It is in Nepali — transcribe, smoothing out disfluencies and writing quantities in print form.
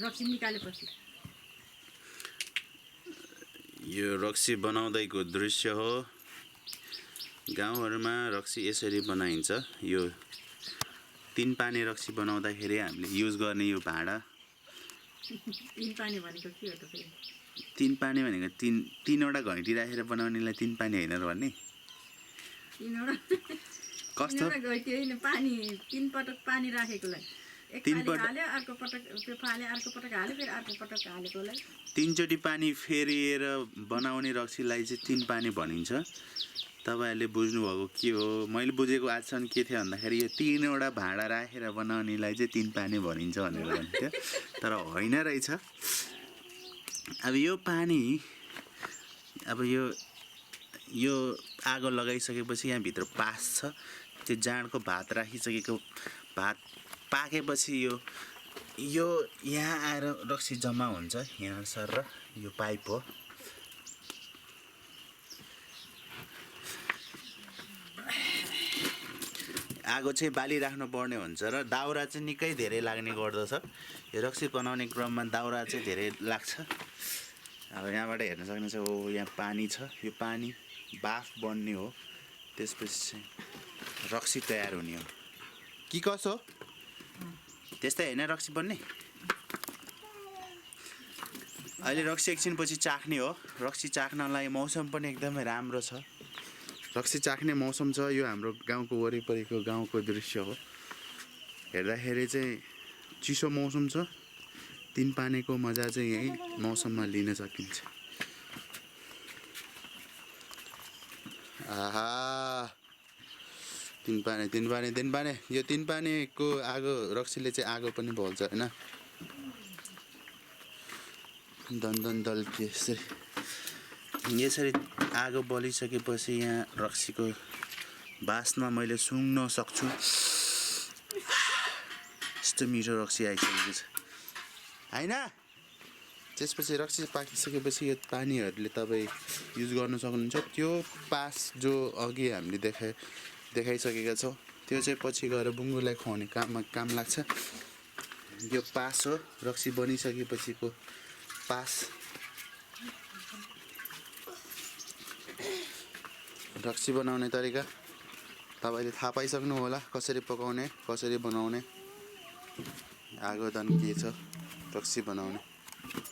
रक्सी निकालेपछि यो रक्सी बनाउँदैको दृश्य हो। गाउँहरुमा रक्सी यसरी बनाइन्छ। यो 3 पानी रक्सी बनाउँदाखेरि हामीले युज गर्ने यो भाँडा। 3 पानी भनेको के हो त फेरि? 3 पानी भनेको 3 वटा घैँटी राखेर बनाउनेलाई 3 पानी हैन र भन्ने? 3 वटा कस्तो? 3 वटा घैँटी हैन, पानी 3 पटक पानी राखेकोलाई। एक पाली हाल्यो, अर्को पटक त्यो फाल्यो, अर्को पटक हाल्यो, फेरि अर्को पटक हालेकोलाई 3 चोटी पानी फेरिएर बनाउने रक्सीलाई चाहिँ 3 पानी भनिन्छ। तपाईहरुले बुझ्नुभएको के हो? मैले बुझेको आजसम्म के थियो भन्दाखेरि यो 3 वटा भाँडा राखेर बनाउनेलाई चाहिँ 3 पानी भनिन्छ भनेर भन्थ्यो, तर होइन रहेछ। अब यो पानी यो आगो लगाइसकेपछि यहाँ भित्र पास छ। त्यो जाँडको भात राखिसकेको भात पाकेपछि यो यहाँ आएर रक्सी जम्मा हुन्छ यहाँ सर र यो पाइप हो। आगो चाहिँ बालिराख्नु पर्ने हुन्छ र दाउरा चाहिँ निकै धेरै लाग्ने गर्दछ। यो रक्सी बनाउने क्रममा दाउरा चाहिँ धेरै लाग्छ। अब यहाँबाट हेर्न सक्नुहुन्छ, ओ यहाँ पानी छ। यो पानी बाफ बन्ने हो, त्यसपछि चाहिँ रक्सी तयार हुने हो कि कसो? त्यस्तै हैन रक्सी बन्ने? अहिले रक्सी एकछिनपछि चाख्ने हो। रक्सी चाख्नलाई मौसम पनि एकदमै राम्रो छ। रक्सी चाख्ने मौसम छ। यो हाम्रो गाउँको वरिपरिको गाउँको दृश्य हो। हेर्दाखेरि चाहिँ चिसो मौसम छ। 3 पानीको मजा चाहिँ यही मौसममा लिन सकिन्छ। आहा, 3 पानी। यो 3 पानीको आगो रक्सीले चाहिँ आगो पनि बल्छ हैन? दन दल्के यसरी आगो बलिसकेपछि यहाँ रक्सीको बास्ना मैले सुँघ्न सक्छु। यस्तो मिठो रक्सी आइसकेको छ हैन? त्यसपछि रक्सी पाकिसकेपछि यो पानीहरूले तपाईँ युज गर्न सक्नुहुन्छ। त्यो पास जो अघि हामीले देखाइसकेका छौँ, त्यो चाहिँ पछि गएर बुङ्गुरलाई खुवाउने काम लाग्छ। यो पास हो, रक्सी बनिसकेपछिको पास। रक्सी बनाउने तरिका तपाईले थाहा पाइसक्नु होला, कसरी पकाउने, कसरी बनाउने। आगो दन्किएछ रक्सी बनाउने।